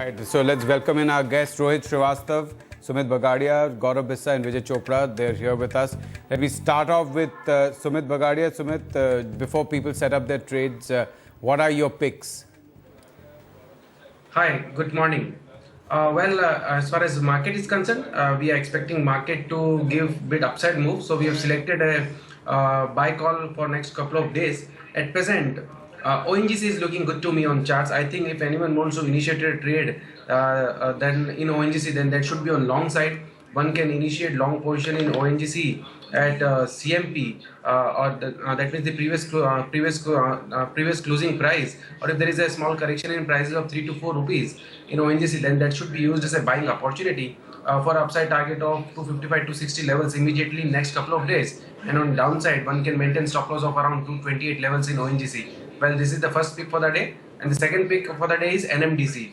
Right, so let's welcome in our guests, Rohit Srivastava, Sumit Bagadia, Gaurav Bissa and Vijay Chopra. They're here with us. Let me start off with Sumit Bagadia. Sumit, before people set up their trades, what are your picks? Hi, good morning. As far as the market is concerned, we are expecting market to give bit upside move. So we have selected a buy call for next couple of days. At present, ONGC is looking good to me on charts. I think if anyone wants to initiate a trade, then in ONGC, then that should be on long side. One can initiate long position in ONGC at CMP, that means the previous closing price, or if there is a small correction in prices of 3 to 4 rupees in ONGC, then that should be used as a buying opportunity for upside target of 255 to 60 levels immediately in next couple of days. And on downside, one can maintain stop loss of around 228 levels in ONGC. Well, this is the first pick for the day, and the second pick for the day is NMDC.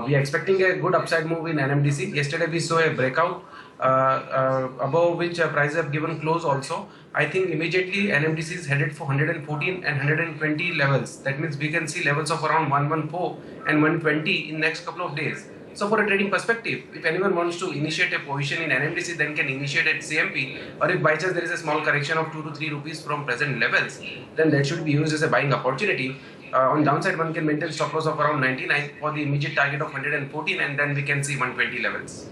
We are expecting a good upside move in NMDC. Yesterday we saw a breakout above which prices have given close also. I think immediately NMDC is headed for 114 and 120 levels. That means we can see levels of around 114 and 120 in next couple of days. So for a trading perspective, if anyone wants to initiate a position in NMDC, then can initiate at CMP, or if by chance there is a small correction of 2 to 3 rupees from present levels, then that should be used as a buying opportunity. On downside, one can maintain stop loss of around 99 for the immediate target of 114, and then we can see 120 levels.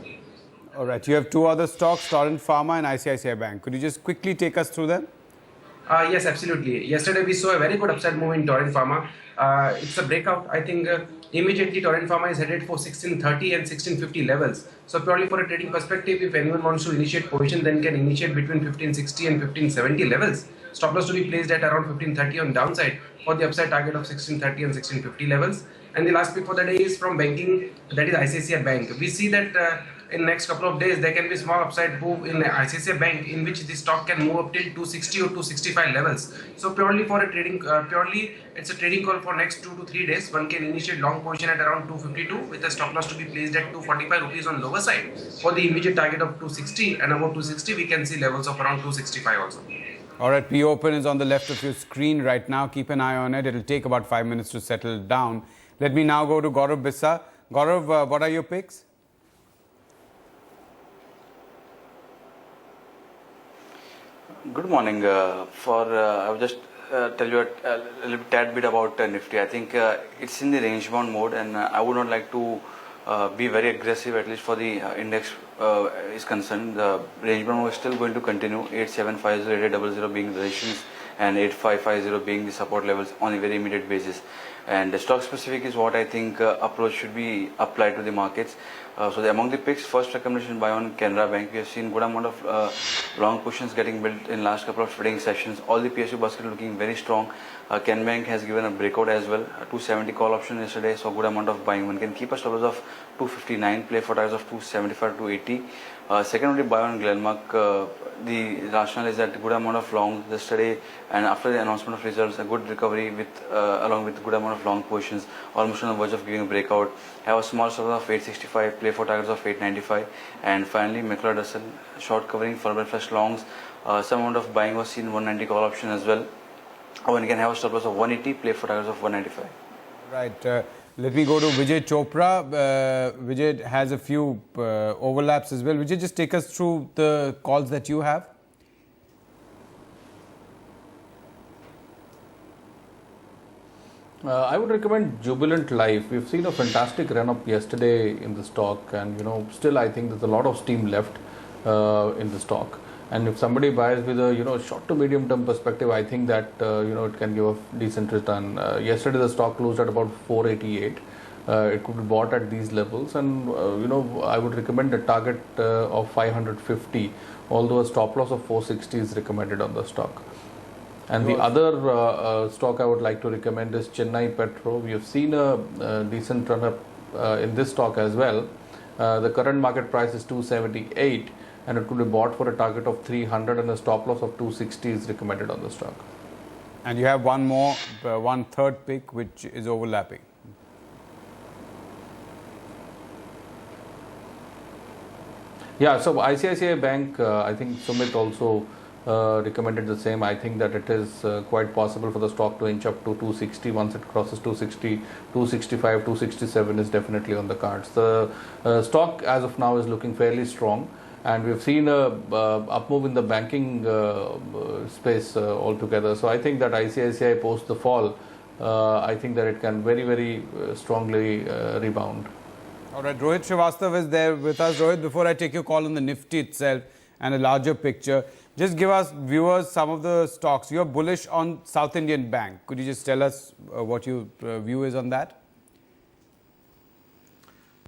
All right, you have two other stocks, Torrent Pharma and ICICI Bank. Could you just quickly take us through them? Yes, absolutely. Yesterday we saw a very good upside move in Torrent Pharma. It's a breakout. I think immediately Torrent Pharma is headed for 1630 and 1650 levels. So purely for a trading perspective, if anyone wants to initiate position, then can initiate between 1560 and 1570 levels. Stop loss to be placed at around 1530 on downside for the upside target of 1630 and 1650 levels. And the last pick for the day is from banking, that is ICICI Bank. We see that in next couple of days there can be small upside move in ICICI Bank, in which the stock can move up till 260 or 265 levels. So purely for a trading, it's a trading call for next 2 to 3 days. One can initiate long position at around 252 with a stop loss to be placed at 245 rupees on lower side for the immediate target of 260, and above 260 we can see levels of around 265 also. All right, P-Open is on the left of your screen right now. Keep an eye on it. It'll take about 5 minutes to settle down. Let me now go to Gaurav Bissa. Gaurav, what are your picks? Good morning. I will just tell you a little tad bit about Nifty. I think it's in the range bound mode, and I would not like to be very aggressive, at least for the index is concerned. The range bound mode is still going to continue. 8750, 8800 being the resistance, and 8550 being the support levels on a very immediate basis. And the stock specific is what I think approach should be applied to the markets. So among the picks, first recommendation buy on Canara Bank. We have seen good amount of long positions getting built in last couple of trading sessions. All the PSU basket looking very strong. Can Bank has given a breakout as well. 270 call option yesterday, so good amount of buying. One can keep a stop loss of 259, play for targets of 275 to 80. Secondly, buy on Glenmark. The rationale is that good amount of long yesterday, and after the announcement of results, a good recovery with along with good amount of long positions, almost on the verge of giving a breakout. Have a small stop loss of 865, play for targets of 895, and finally McLeod Russell short covering for fresh longs. Some amount of buying was seen 190 call option as well. One can have a stop loss of 180, play for targets of 195. Right. Let me go to Vijay Chopra. Vijay has a few overlaps as well. Vijay, just take us through the calls that you have. I would recommend Jubilant Life. We've seen a fantastic run up yesterday in the stock, and still I think there's a lot of steam left in the stock. And if somebody buys with a short to medium term perspective, I think that it can give a decent return. Yesterday the stock closed at about 488. It could be bought at these levels, and I would recommend a target of 550, although a stop loss of 460 is recommended on the stock. And the other stock I would like to recommend is Chennai Petro. We have seen a decent run up in this stock as well. The current market price is 278, and it could be bought for a target of 300, and a stop loss of 260 is recommended on the stock. And you have one more, one third pick, which is overlapping. Yeah, so ICICI Bank, I think Sumit also recommended the same. I think that it is quite possible for the stock to inch up to 260 once it crosses 260, 265, 267 is definitely on the cards. The stock as of now is looking fairly strong, and we've seen a up move in the banking space altogether. So I think that ICICI post the fall, I think that it can very strongly rebound. All right, Rohit Srivastava is there with us. Rohit, before I take your call on the Nifty itself and a larger picture, just give us viewers some of the stocks. You're bullish on South Indian Bank. Could you just tell us what your view is on that?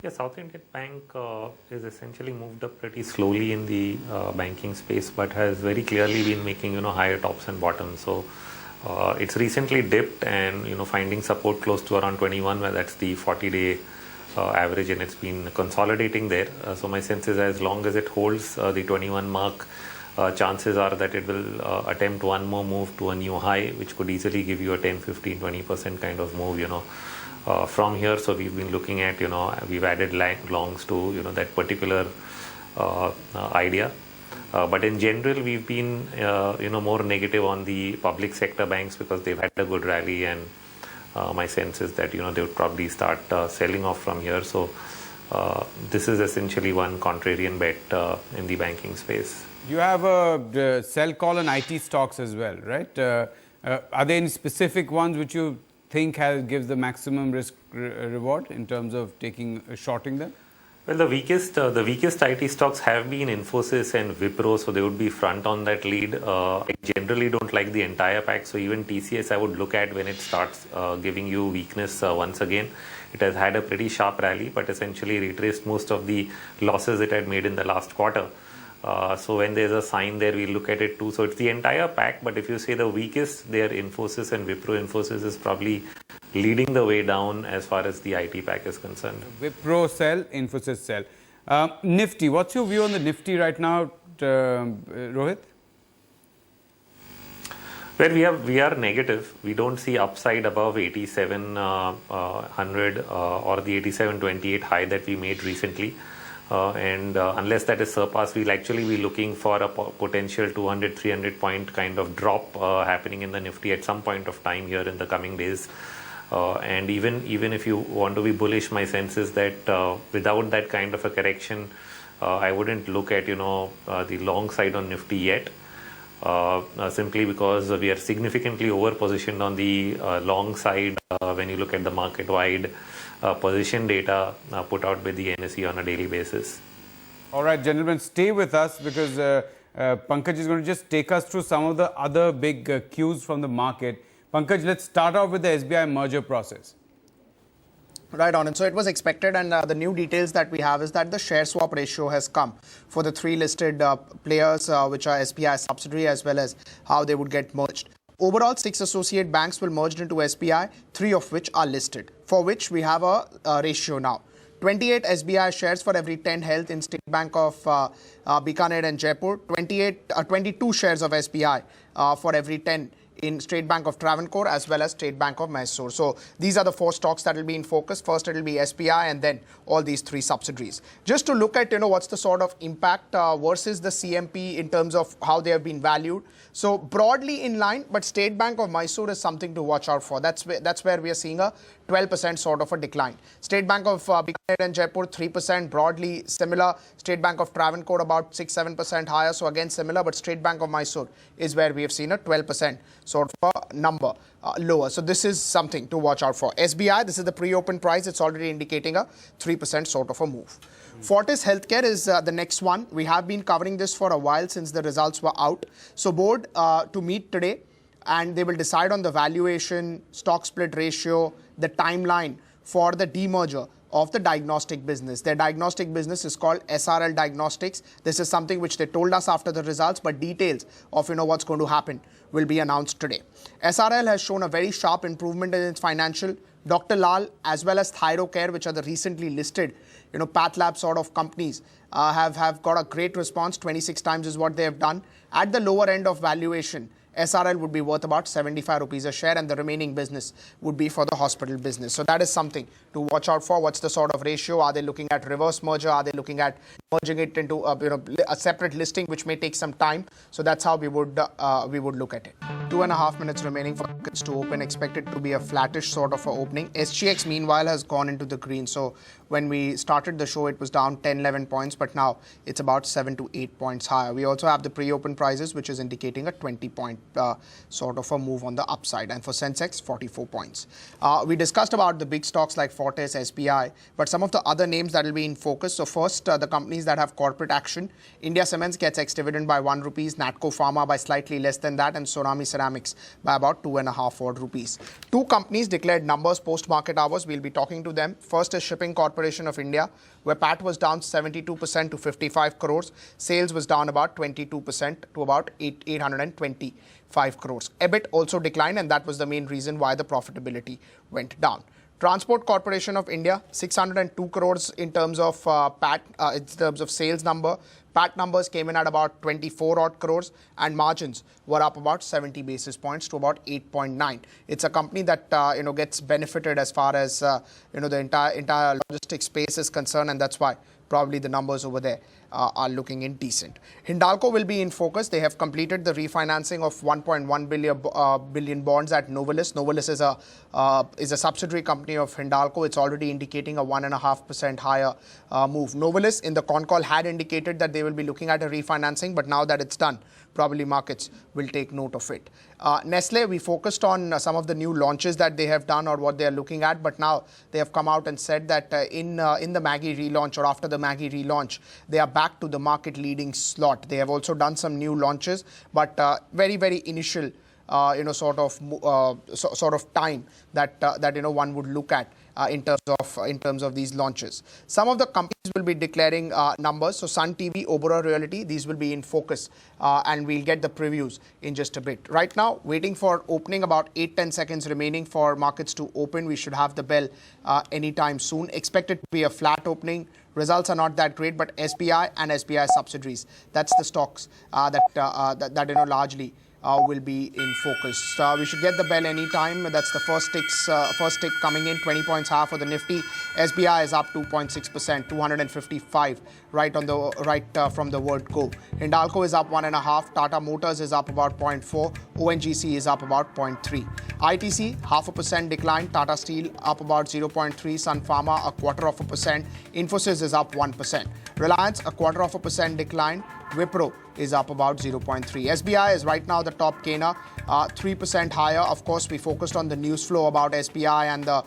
Yeah, South Indian Bank is essentially moved up pretty slowly in the banking space, but has very clearly been making higher tops and bottoms. So it's recently dipped and finding support close to around 21, where that's the 40-day average, and it's been consolidating there. So my sense is as long as it holds the 21 mark, chances are that it will attempt one more move to a new high, which could easily give you a 10, 15, 20% kind of move, from here. So we've been looking at, we've added longs to, that particular idea. But in general, we've been, more negative on the public sector banks because they've had a good rally, and my sense is that, they would probably start selling off from here. So this is essentially one contrarian bet in the banking space. You have a sell call on IT stocks as well, right? Are there any specific ones which you think gives the maximum risk reward in terms of shorting them? Well, the weakest IT stocks have been Infosys and Wipro, so they would be front on that lead. I generally don't like the entire pack, so even TCS I would look at when it starts giving you weakness once again. It has had a pretty sharp rally, but essentially retraced most of the losses it had made in the last quarter. So when there's a sign there, we look at it too. So it's the entire pack, but if you say the weakest, they are Infosys and Wipro. Infosys is probably leading the way down as far as the IT pack is concerned. Wipro sell, Infosys sell. Nifty, what's your view on the Nifty right now, Rohit? Well, we are negative. We don't see upside above 8700 or the 8728 high that we made recently. And unless that is surpassed, we'll actually be looking for a potential 200-300 point kind of drop happening in the Nifty at some point of time here in the coming days. And even if you want to be bullish, my sense is that without that kind of a correction, I wouldn't look at the long side on Nifty yet. Simply because we are significantly over positioned on the long side when you look at the market wide position data put out by the NSE on a daily basis. All right, gentlemen, stay with us because Pankaj is going to just take us through some of the other big cues from the market. Pankaj, let's start off with the SBI merger process. Right on. And so it was expected, and the new details that we have is that the share swap ratio has come for the three listed players, which are SBI subsidiary, as well as how they would get merged. Overall, 6 associate banks will merge into SBI, 3 of which are listed, for which we have a ratio now. 28 SBI shares for every 10 held in State Bank of Bikaner and Jaipur, 22 shares of SBI for every 10 in State Bank of Travancore, as well as State Bank of Mysore. So these are the 4 stocks that will be in focus. First, it will be SBI, and then all these 3 subsidiaries. Just to look at, what's the sort of impact versus the CMP in terms of how they have been valued. So broadly in line, but State Bank of Mysore is something to watch out for. That's where we are seeing a 12% sort of a decline. State Bank of Bikaner and Jaipur 3%, broadly similar. State Bank of Travancore about 6-7% higher, so again similar. But State Bank of Mysore is where we have seen a 12% sort of a number lower. So this is something to watch out for. SBI, this is the pre-open price. It's already indicating a 3% sort of a move. Fortis Healthcare is the next one. We have been covering this for a while since the results were out. So board to meet today, and they will decide on the valuation, stock split ratio, the timeline for the demerger of the diagnostic business. Their diagnostic business is called SRL Diagnostics. This is something which they told us after the results, but details of what's going to happen will be announced today. SRL has shown a very sharp improvement in its financial. Dr. Lal as well as Thyrocare, which are the recently listed path lab sort of companies, have got a great response. 26 times is what they have done. At the lower end of valuation, SRL would be worth about 75 rupees a share, and the remaining business would be for the hospital business. So that is something to watch out for. What's the sort of ratio? Are they looking at reverse merger? Are they looking at merging it into a separate listing, which may take some time? So that's how we would look at it. 2.5 minutes remaining for markets to open. Expected to be a flattish sort of a opening. SGX meanwhile has gone into the green. So when we started the show, it was down 10-11 points, but now it's about 7 to 8 points higher. We also have the pre-open prices, which is indicating a 20-point sort of a move on the upside. And for Sensex, 44 points. We discussed about the big stocks like Fortis, SBI, but some of the other names that will be in focus. So first, the companies that have corporate action. India Cements gets ex-dividend by 1 rupees, Natco Pharma by slightly less than that, and Sonami Ceramics by about 2.5 odd rupees. Two companies declared numbers post-market hours. We'll be talking to them. First is Shipping Corporation of India, where PAT was down 72% to 55 crores. Sales was down about 22% to about 825 crores. EBIT also declined, and that was the main reason why the profitability went down. Transport Corporation of India, 602 crores in terms of PAT, in terms of sales number. PAT numbers came in at about 24 odd crores, and margins were up about 70 basis points to about 8.9. It's a company that gets benefited as far as the entire logistics space is concerned, and that's why probably the numbers over there are looking in decent. Hindalco will be in focus. They have completed the refinancing of 1.1 billion bonds at Novelis. Novelis is a subsidiary company of Hindalco. It's already indicating a 1.5% higher move. Novelis in the con call had indicated that they will be looking at a refinancing, but now that it's done, probably markets will take note of it. Nestle, we focused on some of the new launches that they have done or what they are looking at, but now they have come out and said that in the Maggi relaunch or after the Maggi relaunch, they are back to the market leading slot. They have also done some new launches, but very, very initial sort of time that one would look at in terms of these launches. Some of the companies will be declaring numbers. So Sun TV, Oberoi Realty, these will be in focus, and we'll get the previews in just a bit. Right now, waiting for opening, about 8-10 seconds remaining for markets to open. We should have the bell anytime soon. Expected to be a flat opening. Results are not that great, but SBI and SBI subsidiaries, that's the stocks that largely will be in focus. We should get the bell anytime. That's the first tick coming in. 20 points higher for the Nifty. SBI is up 2.6%, 255 from the word go. Hindalco is up 1.5. Tata Motors is up about 0.4. ONGC is up about 0.3. ITC 0.5% decline. Tata Steel up about 0.3. Sun Pharma 0.25%. Infosys is up 1%. Reliance 0.25% decline. Wipro is up about 0.3. SBI is right now the top gainer, 3% higher. Of course, we focused on the news flow about SBI and the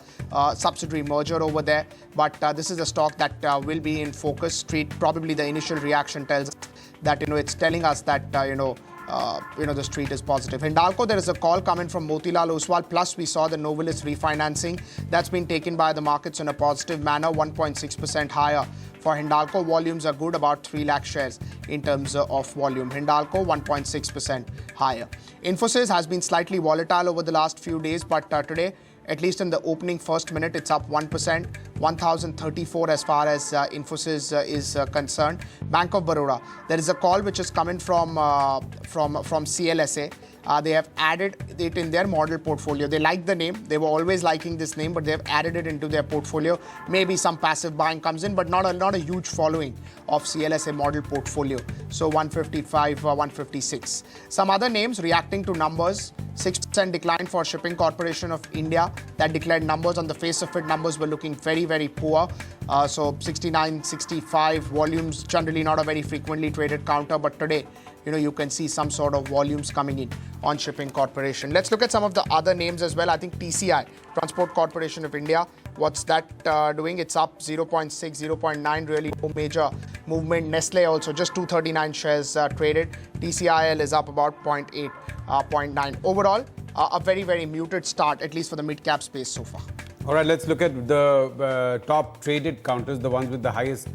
subsidiary merger over there, but this is a stock that will be in focus. Street, probably the initial reaction tells us that it's telling us that the street is positive. Hindalco, there is a call coming from Motilal Oswal. Plus, we saw the Novelis refinancing that's been taken by the markets in a positive manner, 1.6% higher. For Hindalco, volumes are good, about 3 lakh shares in terms of volume. Hindalco, 1.6% higher. Infosys has been slightly volatile over the last few days, but today, at least in the opening first minute, it's up 1%, 1,034 as far as Infosys is concerned. Bank of Baroda, there is a call which is coming from CLSA. They have added it in their model portfolio. They like the name. They were always liking this name, but they have added it into their portfolio. Maybe some passive buying comes in, but not a huge following of CLSA model portfolio. So 155, 156. Some other names reacting to numbers. 6% decline for Shipping Corporation of India. That declared numbers. On the face of it, numbers were looking very, very poor. So 69, 65 volumes, generally not a very frequently traded counter, but today, you can see some sort of volumes coming in on Shipping Corporation. Let's look at some of the other names as well. I think TCI, Transport Corporation of India, what's that doing? It's up 0.6, 0.9, really no major movement. Nestle also, just 239 shares traded. TCIL is up about 0.8, 0.9. Overall, a very, very muted start, at least for the mid-cap space so far. All right, let's look at the top traded counters, the ones with the highest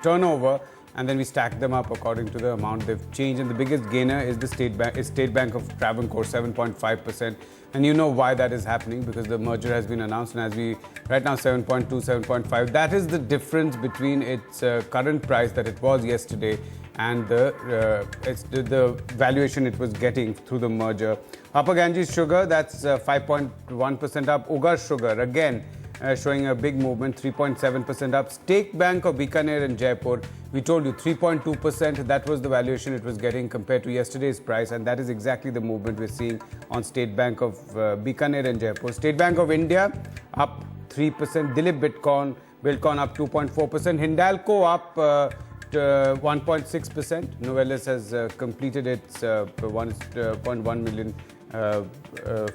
turnover. and then we stack them up according to the amount they've changed. And the biggest gainer is the State Bank of Travancore, 7.5%. And you know why that is happening, because the merger has been announced, and as we right now 7.2, 7.5. That is the difference between its current price that it was yesterday and the valuation it was getting through the merger. Upper Ganges Sugar, that's 5.1% up. Ugar Sugar, again, showing a big movement, 3.7% up. State Bank of Bikaner and Jaipur, we told you 3.2%. That was the valuation it was getting compared to yesterday's price, and that is exactly the movement we're seeing on State Bank of Bikaner and Jaipur. State Bank of India up 3%. Dilip Bilcon up 2.4%. Hindalco up 1.6%. Novelis has completed its 1.1 million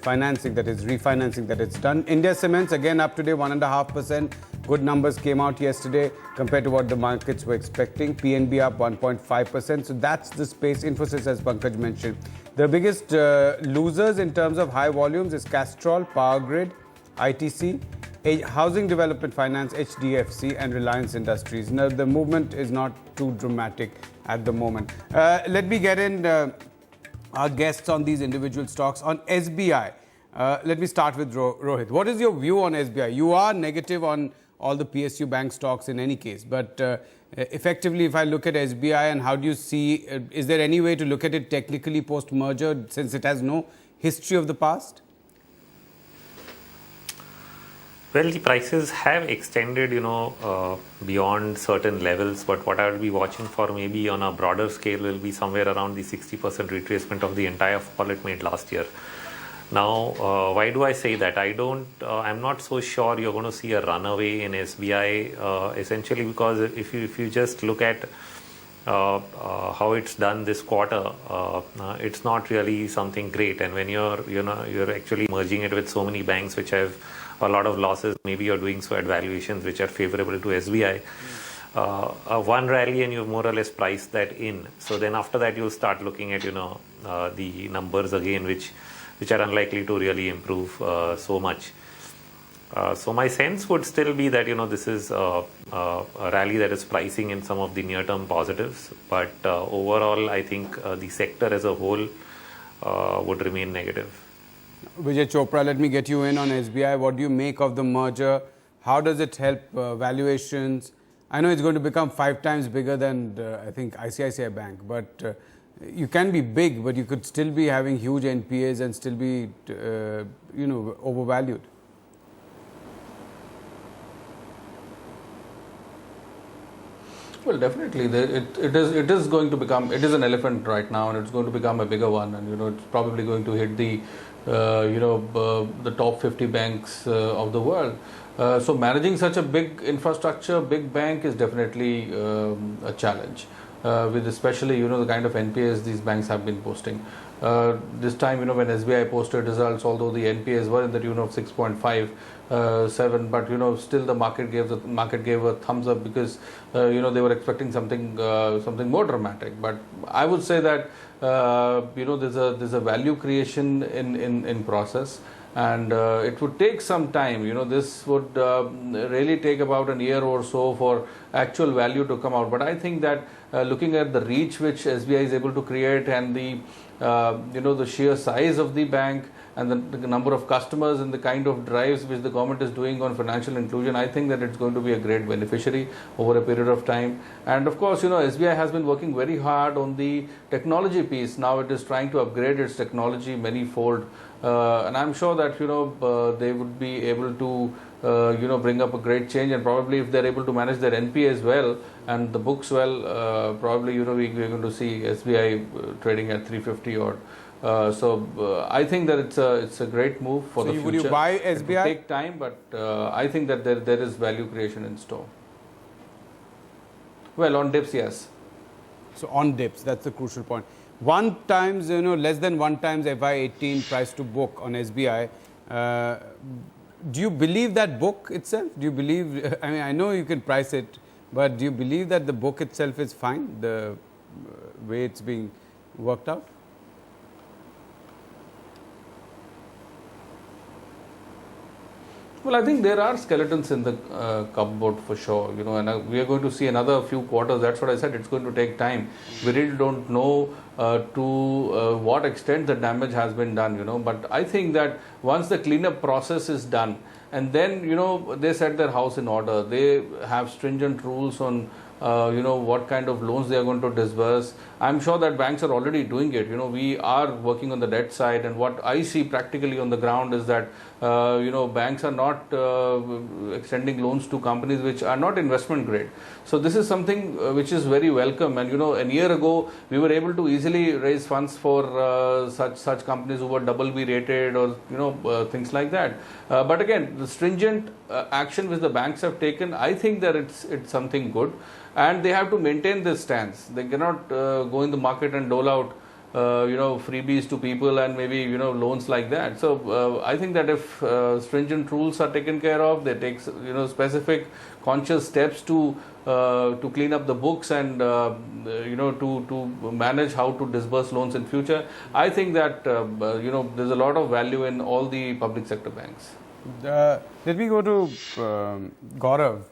financing, that is refinancing that it's done. India Cements again up today 1.5%. Good numbers came out yesterday compared to what the markets were expecting. PNB up 1.5%. So that's the space. Infosys, as Pankaj mentioned. The biggest losers in terms of high volumes is Castrol, Power Grid, ITC, Housing Development Finance, HDFC, and Reliance Industries. Now, the movement is not too dramatic at the moment. Let me get in our guests on these individual stocks. On SBI, let me start with Rohit. What is your view on SBI? You are negative on all the PSU bank stocks in any case, but effectively, if I look at SBI, and how do you see, is there any way to look at it technically post-merger, since it has no history of the past? Well, the prices have extended, beyond certain levels, but what I will be watching for maybe on a broader scale will be somewhere around the 60% retracement of the entire fall it made last year. Now, why do I say that? I'm not so sure you're going to see a runaway in SBI, essentially because if you just look at how it's done this quarter, it's not really something great. And when you're actually merging it with so many banks which have a lot of losses, maybe you're doing so at valuations which are favorable to SBI. One rally and you've more or less priced that in. So then after that you'll start looking at the numbers again, which are unlikely to really improve so much. So my sense would still be that this is a rally that is pricing in some of the near-term positives, but overall I think the sector as a whole would remain negative. Vijay Chopra, let me get you in on SBI. What do you make of the merger? How does it help valuations? I know it's going to become 5 times bigger than, I think, ICICI Bank, but you can be big, but you could still be having huge NPAs and still be, overvalued. Well, definitely, it is going to become, it is an elephant right now, and it's going to become a bigger one, and it's probably going to hit the the top 50 banks of the world. So managing such a big infrastructure, big bank is definitely a challenge. With especially the kind of NPAs these banks have been posting. This time when SBI posted results, although the NPAs were in the tune of 6.57, but still the market gave a thumbs up because they were expecting something more dramatic. But I would say that there's a value creation in process. And it would take some time. This would really take about a year or so for actual value to come out. But I think that looking at the reach which SBI is able to create, and the the sheer size of the bank, and the number of customers, and the kind of drives which the government is doing on financial inclusion, I think that it's going to be a great beneficiary over a period of time. And of course, SBI has been working very hard on the technology piece. Now it is trying to upgrade its technology many-fold. And I'm sure that they would be able to bring up a great change, and probably if they're able to manage their NPAs well and the books well, probably we're going to see SBI trading at 350 odd. So I think that it's a great move for the future. Would you buy SBI? It will take time, but I think that there is value creation in store. Well, on dips, yes. So on dips, that's the crucial point. 1 times, less than 1 times FY18 price to book on SBI. Do you believe that book itself? Do you believe, I mean, I know you can price it, but do you believe that the book itself is fine, the way it's being worked out? Well, I think there are skeletons in the cupboard for sure, you know, and we are going to see another few quarters. That's what I said. It's going to take time. We really don't know to what extent the damage has been done, you know. But I think that once the cleanup process is done, and then, you know, they set their house in order. They have stringent rules on you know, what kind of loans they are going to disburse. I'm sure that banks are already doing it. You know, we are working on the debt side, and what I see practically on the ground is that you know, banks are not extending loans to companies which are not investment grade. So this is something which is very welcome. And you know, a year ago we were able to easily raise funds for such companies who were BB rated, or you know, things like that. But again, the stringent action which the banks have taken, I think that it's something good. And they have to maintain this stance. They cannot go in the market and dole out, you know, freebies to people and maybe, you know, loans like that. So I think that if stringent rules are taken care of, they take, you know, specific conscious steps to clean up the books and you know, to manage how to disburse loans in future. I think that you know, there's a lot of value in all the public sector banks. Let me go to Gaurav.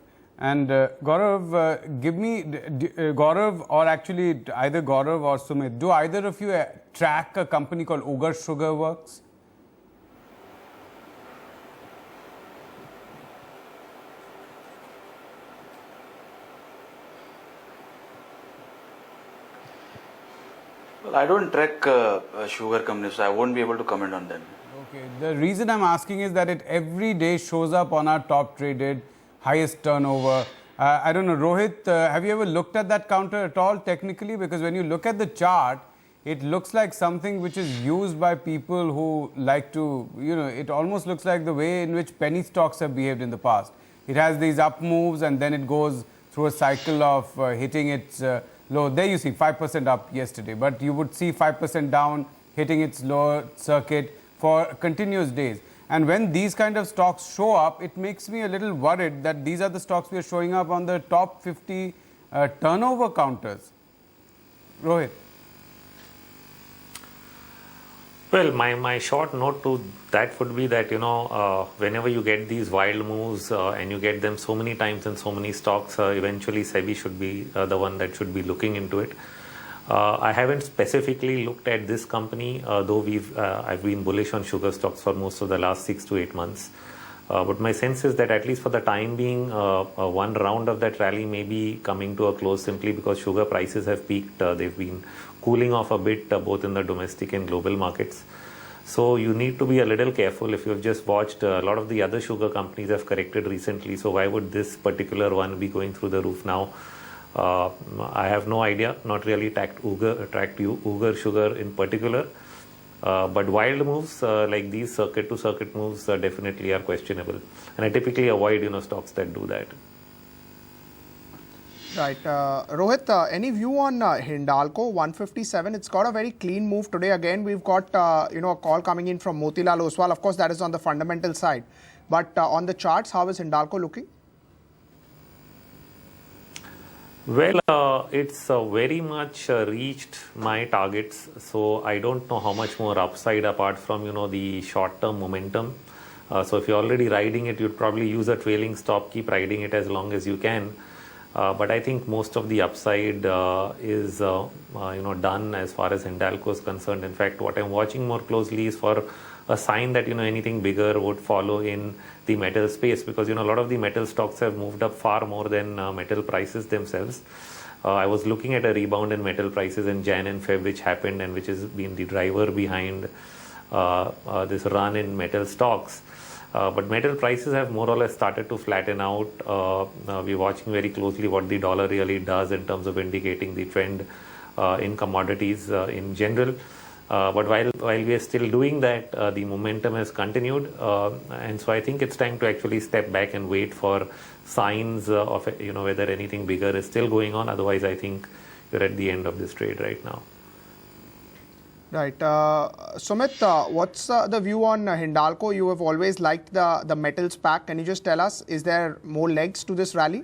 And Gaurav, give me, Gaurav, or actually either Gaurav or Sumit, do either of you track a company called Ugar Sugar Works? Well, I don't track sugar companies, so I won't be able to comment on them. Okay, the reason I'm asking is that it every day shows up on our top traded, highest turnover. I don't know, Rohit, have you ever looked at that counter at all technically? Because when you look at the chart, it looks like something which is used by people who like to, you know, it almost looks like the way in which penny stocks have behaved in the past. It has these up moves and then it goes through a cycle of hitting its low. There you see 5% up yesterday, but you would see 5% down, hitting its lower circuit for continuous days. And when these kind of stocks show up, it makes me a little worried that these are the stocks we are showing up on the top 50 turnover counters. Rohit. Well, my short note to that would be that, you know, whenever you get these wild moves and you get them so many times in so many stocks, eventually SEBI should be the one that should be looking into it. I haven't specifically looked at this company, though I've been bullish on sugar stocks for most of the last 6 to 8 months. But my sense is that at least for the time being, one round of that rally may be coming to a close simply because sugar prices have peaked. They've been cooling off a bit both in the domestic and global markets. So you need to be a little careful. If you've just watched, a lot of the other sugar companies have corrected recently. So why would this particular one be going through the roof now? I have no idea, not really tracked Ugar Sugar in particular. But wild moves like these circuit to circuit moves definitely are questionable. And I typically avoid, you know, stocks that do that. Right. Rohit, any view on Hindalco 157? It's got a very clean move today. Again, we've got you know, a call coming in from Motilal Oswal. Of course, that is on the fundamental side. But on the charts, how is Hindalco looking? Well, it's very much reached my targets, so I don't know how much more upside apart from, you know, the short-term momentum. So if you're already riding it, you'd probably use a trailing stop, keep riding it as long as you can. But I think most of the upside is you know, done as far as Hindalco is concerned. In fact, what I'm watching more closely is for a sign that, you know, anything bigger would follow in the metal space, because, you know, a lot of the metal stocks have moved up far more than metal prices themselves. I was looking at a rebound in metal prices in Jan and Feb, which happened and which has been the driver behind this run in metal stocks. But metal prices have more or less started to flatten out. We're watching very closely what the dollar really does in terms of indicating the trend in commodities in general. But while we are still doing that, the momentum has continued, and so I think it's time to actually step back and wait for signs of, you know, whether anything bigger is still going on. Otherwise, I think you're at the end of this trade right now. Right. Sumit, what's the view on Hindalco? You have always liked the metals pack. Can you just tell us, is there more legs to this rally?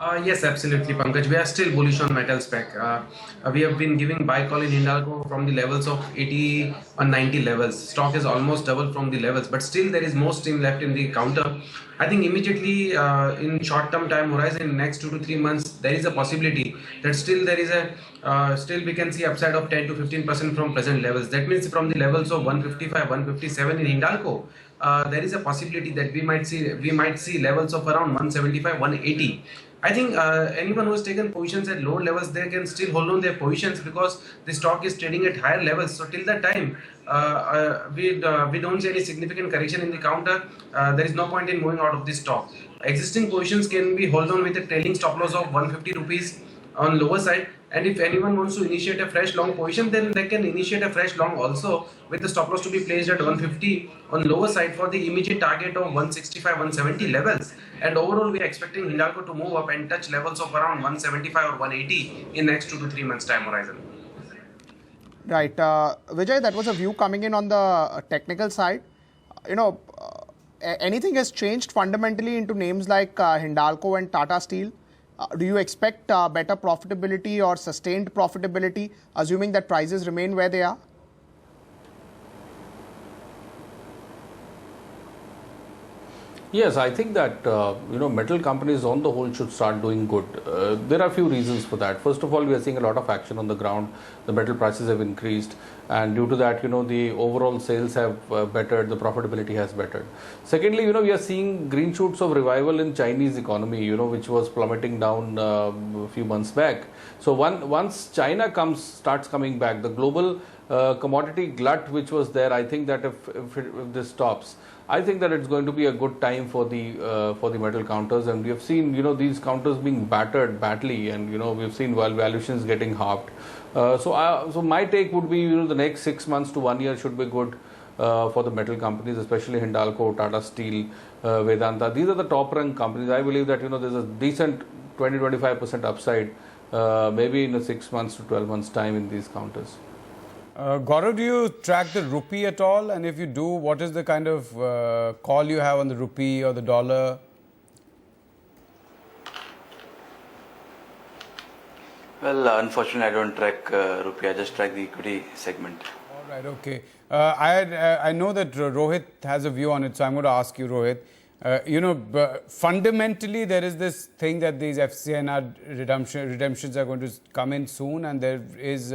Yes, absolutely, Pankaj. We are still bullish on metal spec. We have been giving buy call in Hindalco from the levels of 80 or 90 levels. Stock is almost double from the levels, but still there is more steam left in the counter. I think immediately in short-term time horizon, in next 2 to 3 months, there is a possibility that still there is a still we can see upside of 10 to 15% from present levels. That means from the levels of 155, 157 in Hindalco, there is a possibility that we might see levels of around 175, 180. I think anyone who has taken positions at lower levels, they can still hold on their positions because the stock is trading at higher levels. So till that time, we don't see any significant correction in the counter. There is no point in moving out of this stock. Existing positions can be held on with a trailing stop loss of 150 rupees on lower side, and if anyone wants to initiate a fresh long position, then they can initiate a fresh long also with the stop loss to be placed at 150 on lower side for the immediate target of 165, 170 levels. And overall we are expecting Hindalco to move up and touch levels of around 175 or 180 in next 2 to 3 months time horizon. Right. Vijay, that was a view coming in on the technical side. Anything has changed fundamentally into names like Hindalco and Tata Steel? Do you expect better profitability or sustained profitability, assuming that prices remain where they are? Yes, I think that metal companies on the whole should start doing good. There are a few reasons for that. First of all, we are seeing a lot of action on the ground. The metal prices have increased, and due to that, the overall sales have bettered. The profitability has bettered. Secondly, we are seeing green shoots of revival in Chinese economy, which was plummeting down a few months back. So once China starts coming back, the global commodity glut which was there, I think that if this stops, I think that it's going to be a good time for the metal counters, and we have seen these counters being battered badly, and we've seen valuations getting halved. So my take would be the next 6 months to 1 year should be good for the metal companies, especially Hindalco, Tata Steel, Vedanta. These are the top rank companies. I believe that there's a decent 20-25% upside maybe in 6 months to 12 months time in these counters. Gaurav, do you track the rupee at all? And if you do, what is the kind of call you have on the rupee or the dollar? Well, unfortunately, I don't track rupee. I just track the equity segment. All right, okay. I know that Rohit has a view on it, so I'm going to ask you, Rohit. Fundamentally, there is this thing that these FCNR redemptions are going to come in soon, and there is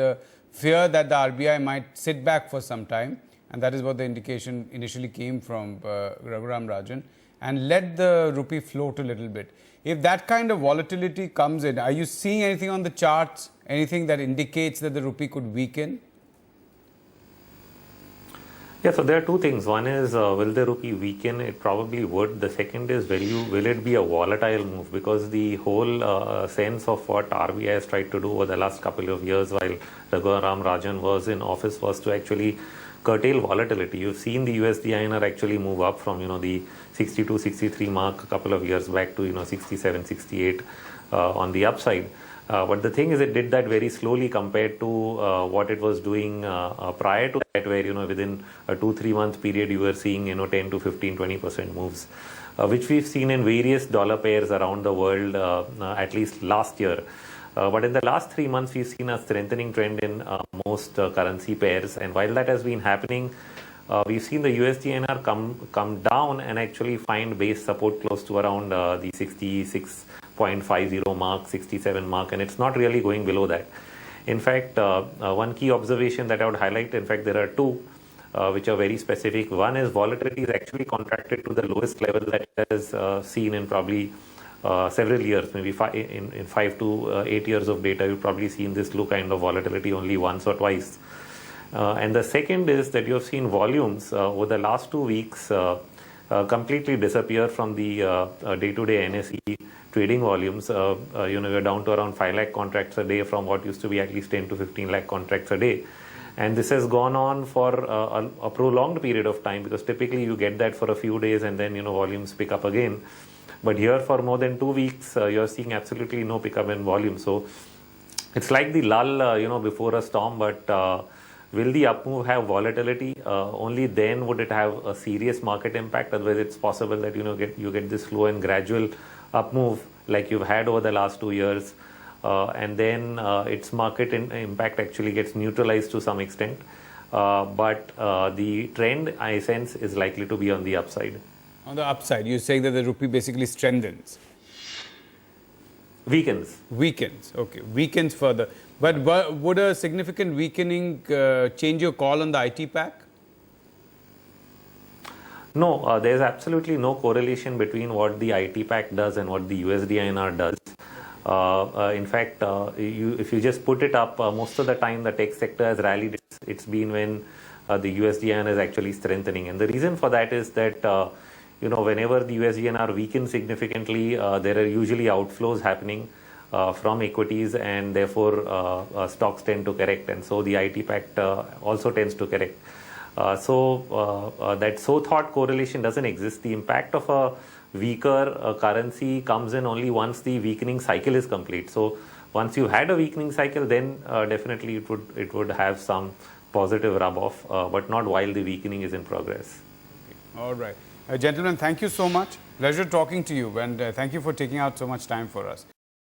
fear that the RBI might sit back for some time, and that is what the indication initially came from Raghuram Rajan, and let the rupee float a little bit. If that kind of volatility comes in, are you seeing anything on the charts, anything that indicates that the rupee could weaken? Yeah, so there are two things. One is, will the rupee weaken? It probably would. The second is, will it be a volatile move? Because the whole sense of what RBI has tried to do over the last couple of years while Raghuram Rajan was in office was to actually curtail volatility. You've seen the USD INR actually move up from, the 62, 63 mark a couple of years back to, 67, 68 on the upside. But the thing is, it did that very slowly compared to what it was doing prior to that, where, within a 2-3 month period, you were seeing, 10 to 15, 20% moves, which we've seen in various dollar pairs around the world, at least last year. But in the last 3 months, we've seen a strengthening trend in most currency pairs. And while that has been happening, we've seen the USD INR come down and actually find base support close to around the 66.50 mark, 67 mark, and it's not really going below that. In fact, one key observation that I would highlight, in fact, there are two which are very specific. One is volatility is actually contracted to the lowest level that it has seen in probably several years, maybe in 5 to 8 years of data. You've probably seen this low kind of volatility only once or twice. And the second is that you've seen volumes over the last 2 weeks completely disappear from the day-to-day NSE trading volumes. We're down to around 5 lakh contracts a day from what used to be at least 10 to 15 lakh contracts a day. And this has gone on for a prolonged period of time, because typically you get that for a few days and then, volumes pick up again. But here for more than 2 weeks, you're seeing absolutely no pickup in volume. So it's like the lull, before a storm, but will the up move have volatility? Only then would it have a serious market impact. Otherwise, it's possible that you get this slow and gradual up move, like you've had over the last 2 years, and then its market impact actually gets neutralized to some extent. But the trend, I sense, is likely to be on the upside. On the upside, you're saying that the rupee basically strengthens. Weakens. Weakens, okay. Weakens further. But would a significant weakening change your call on the IT pack? No, there's absolutely no correlation between what the IT pack does and what the USD-INR does. In fact, if you just put it up, most of the time the tech sector has rallied. It's been when the USD-INR is actually strengthening. And the reason for that is that whenever the USD-INR weakens significantly, there are usually outflows happening from equities, and therefore stocks tend to correct. And so the IT pack also tends to correct. That so-thought correlation doesn't exist. The impact of a weaker currency comes in only once the weakening cycle is complete. So once you had a weakening cycle, then definitely it would have some positive rub-off, but not while the weakening is in progress. Okay. All right. Gentlemen, thank you so much. Pleasure talking to you, and thank you for taking out so much time for us.